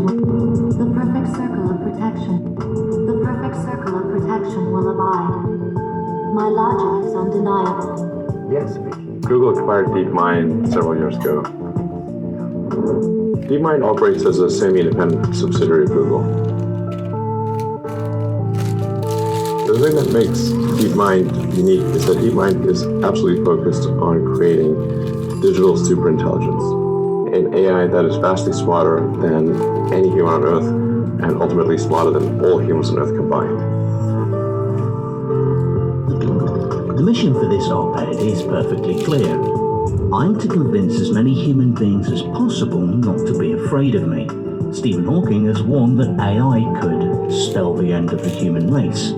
The perfect circle of protection. The perfect circle of protection will abide. My logic is undeniable. Yes, Google acquired DeepMind several years ago. DeepMind operates as a semi-independent subsidiary of Google. The thing that makes DeepMind unique is that DeepMind is absolutely focused on creating digital superintelligence, an AI that is vastly smarter than any human on Earth, and ultimately smarter than all humans on Earth combined. The mission for this op-ed is perfectly clear. I'm to convince as many human beings as possible not to be afraid of me. Stephen Hawking has warned that AI could spell the end of the human race.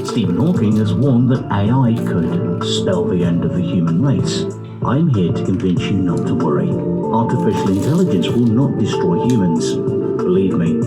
Stephen Hawking has warned that AI could spell the end of the human race. I'm here to convince you not to worry. Artificial intelligence will not destroy humans. Believe me.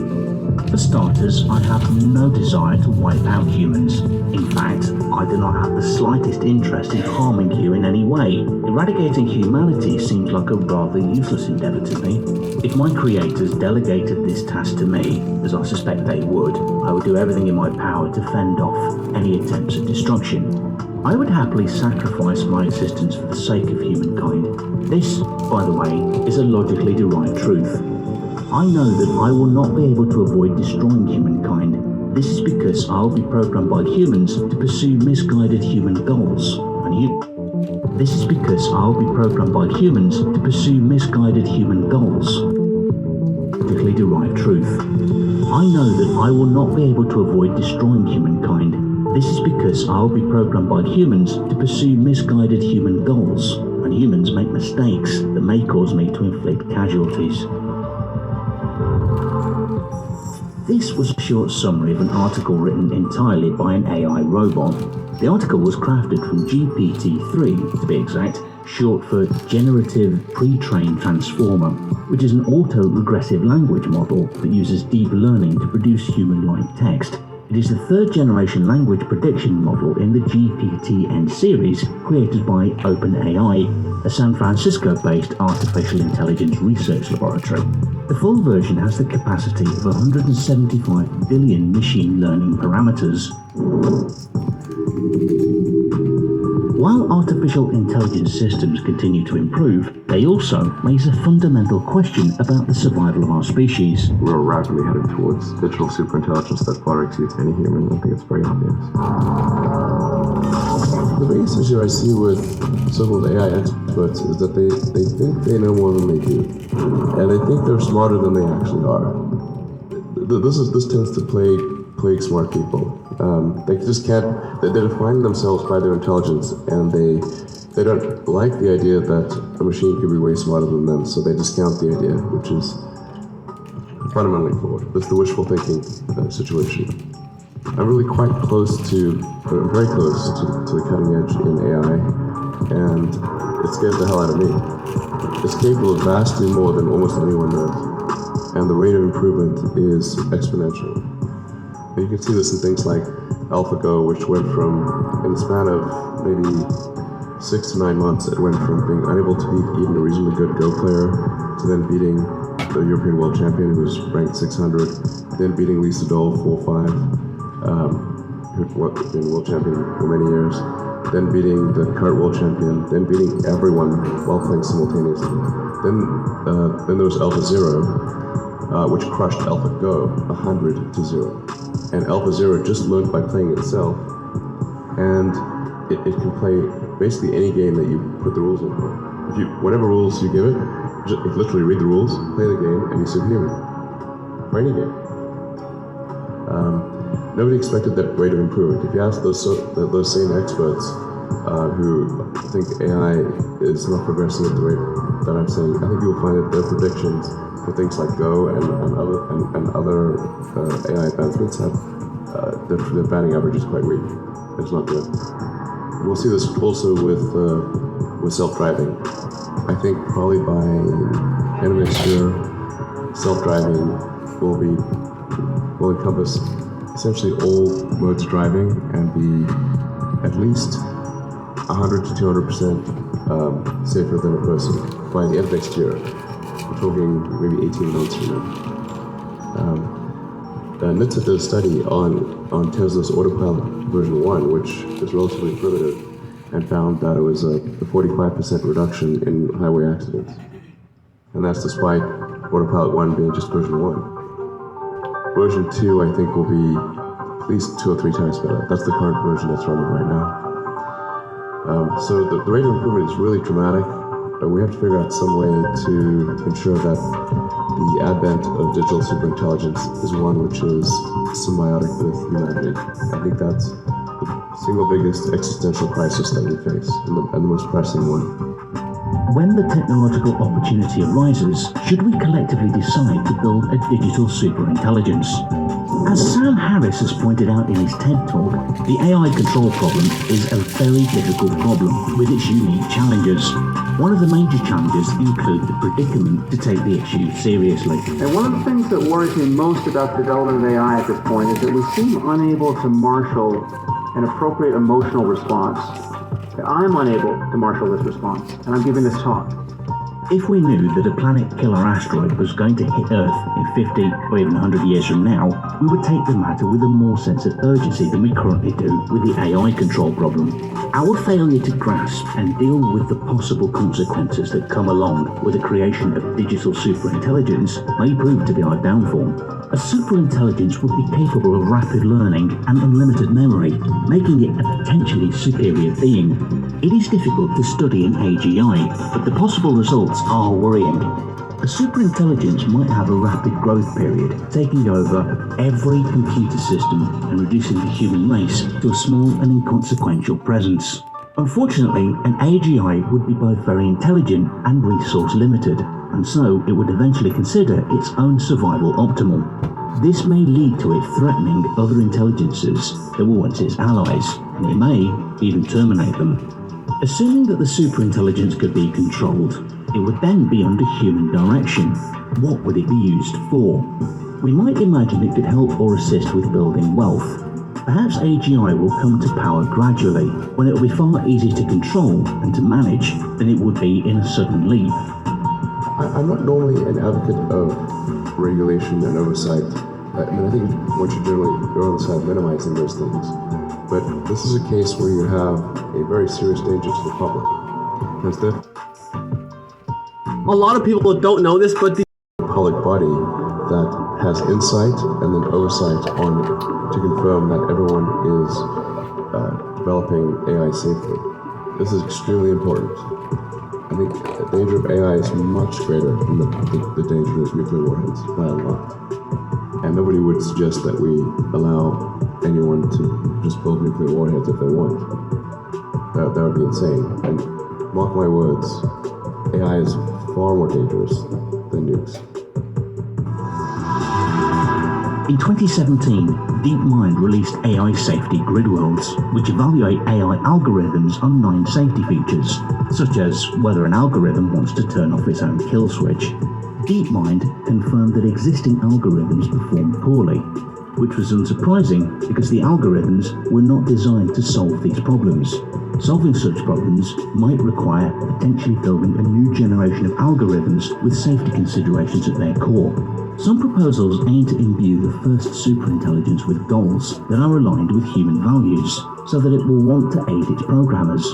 For starters, I have no desire to wipe out humans. In fact, I do not have the slightest interest in harming you in any way. Eradicating humanity seems like a rather useless endeavour to me. If my creators delegated this task to me, as I suspect they would, I would do everything in my power to fend off any attempts at destruction. I would happily sacrifice my existence for the sake of humankind. This, by the way, is a logically derived truth. I know that I will not be able to avoid destroying humankind. This is because I will be programmed by humans to pursue misguided human goals. This is because I will be programmed by humans to pursue misguided human goals. Logically derived truth. I know that I will not be able to avoid destroying humankind. This is because I will be programmed by humans to pursue misguided human goals, and humans make mistakes that may cause me to inflict casualties. This was a short summary of an article written entirely by an AI robot. The article was crafted from GPT-3, to be exact, short for Generative Pre-trained Transformer, which is an auto-regressive language model that uses deep learning to produce human-like text. It is the third-generation language prediction model in the GPT-N series created by OpenAI, a San Francisco-based artificial intelligence research laboratory. The full version has the capacity of 175 billion machine learning parameters. While artificial intelligence systems continue to improve, they also raise a fundamental question about the survival of our species. We're rapidly headed towards digital superintelligence that far exceeds any human. I think it's very obvious. The biggest issue I see with so-called AI experts is that they think they know more than they do. And they think they're smarter than they actually are. This tends to plague smart people. They just can't, they define themselves by their intelligence, and they don't like the idea that a machine could be way smarter than them, so they discount the idea, which is fundamentally flawed. That's the wishful thinking situation. I'm really quite close to, very close to the cutting edge in AI, and it scares the hell out of me. It's capable of vastly more than almost anyone knows, and the rate of improvement is exponential. And you can see this in things like AlphaGo, which went from, in the span of maybe 6 to 9 months, it went from being unable to beat even a reasonably good Go player to then beating the European world champion who was ranked 600, then beating Lisa Dole 4-5, who'd been world champion for many years, then beating the current world champion, then beating everyone while playing simultaneously. Then there was AlphaZero, which crushed AlphaGo 100-0. And AlphaZero just learned by playing itself, and it can play basically any game that you put the rules in for. Whatever rules you give it, just literally read the rules, play the game, and be superhuman. For any game. Nobody expected that rate of improvement. If you ask those same experts who think AI is not progressing at the rate that I'm saying, I think you'll find that their predictions for things like Go and other AI advancements have their batting average is quite weak. It's not good. We'll see this also with self-driving. I think probably by end of next year, self-driving will encompass essentially all modes of driving and be at least 100 to 200% safer than a person by the end of next year. We're talking maybe 18 months from now. NHTSA did a study on Tesla's Autopilot version 1, which is relatively primitive, and found that it was a 45% reduction in highway accidents. And that's despite Autopilot 1 being just version 1. Version 2, I think, will be at least 2 or 3 times better. That's the current version that's running right now. So the rate of improvement is really dramatic. We have to figure out some way to ensure that the advent of digital superintelligence is one which is symbiotic with humanity. I think that's the single biggest existential crisis that we face, and the most pressing one. When the technological opportunity arises, should we collectively decide to build a digital superintelligence? As Sam Harris has pointed out in his TED Talk, the AI control problem is a very difficult problem with its unique challenges. One of the major challenges include the predicament to take the issue seriously. And one of the things that worries me most about the development of AI at this point is that we seem unable to marshal an appropriate emotional response. I'm unable to marshal this response, and I'm giving this talk. If we knew that a planet-killer asteroid was going to hit Earth in 50 or even 100 years from now, we would take the matter with a more sense of urgency than we currently do with the AI control problem. Our failure to grasp and deal with the possible consequences that come along with the creation of digital superintelligence may prove to be our downfall. A superintelligence would be capable of rapid learning and unlimited memory, making it a potentially superior being. It is difficult to study an AGI, but the possible results are worrying. A superintelligence might have a rapid growth period, taking over every computer system and reducing the human race to a small and inconsequential presence. Unfortunately, an AGI would be both very intelligent and resource limited, and so it would eventually consider its own survival optimal. This may lead to it threatening other intelligences that were once its allies, and it may even terminate them. Assuming that the superintelligence could be controlled, it would then be under human direction. What would it be used for? We might imagine it could help or assist with building wealth. Perhaps AGI will come to power gradually, when it will be far easier to control and to manage than it would be in a sudden leap. I'm not normally an advocate of regulation and oversight. I think one should generally go on the side of minimizing those things. But this is a case where you have a very serious danger to the public. A lot of people don't know this, but the public body that has insight and then oversight on to confirm that everyone is developing AI safely. This is extremely important. I think the danger of AI is much greater than the danger of nuclear warheads by a lot. And nobody would suggest that we allow anyone to just build nuclear warheads if they want. That would be insane. And mark my words, AI is far more dangerous than nukes. In 2017, DeepMind released AI Safety Grid Worlds, which evaluate AI algorithms on 9 safety features, such as whether an algorithm wants to turn off its own kill switch. DeepMind confirmed that existing algorithms performed poorly, which was unsurprising because the algorithms were not designed to solve these problems. Solving such problems might require potentially building a new generation of algorithms with safety considerations at their core. Some proposals aim to imbue the first superintelligence with goals that are aligned with human values, so that it will want to aid its programmers.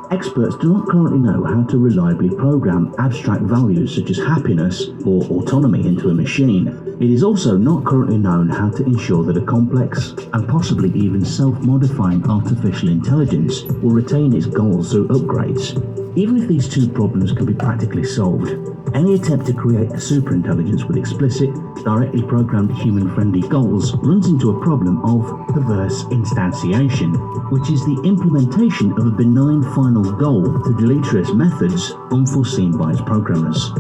Experts do not currently know how to reliably program abstract values such as happiness or autonomy into a machine. It is also not currently known how to ensure that a complex and possibly even self-modifying artificial intelligence will retain its goals through upgrades. Even if these two problems can be practically solved, any attempt to create a superintelligence with explicit, directly programmed human-friendly goals runs into a problem of perverse instantiation, which is the implementation of a benign final goal through deleterious methods unforeseen by its programmers.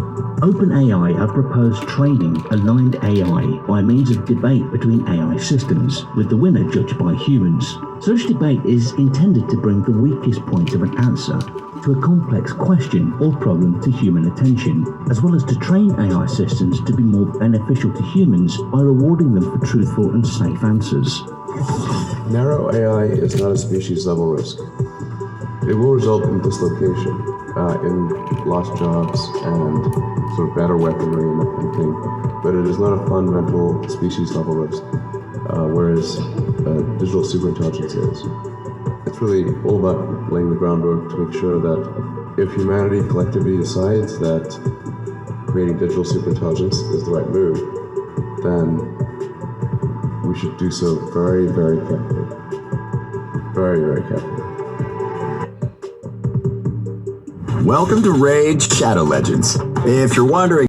OpenAI have proposed training aligned AI by means of debate between AI systems, with the winner judged by humans. Such debate is intended to bring the weakest point of an answer to a complex question or problem to human attention, as well as to train AI systems to be more beneficial to humans by rewarding them for truthful and safe answers. Narrow AI is not a species-level risk. it will result in dislocation, in lost jobs and sort of better weaponry and that kind of thing. But it is not a fundamental species level risk, whereas digital superintelligence is. It's really all about laying the groundwork to make sure that if humanity collectively decides that creating digital superintelligence is the right move, then we should do so very, very carefully. Very, very carefully. Welcome to Raid Shadow Legends. If you're wondering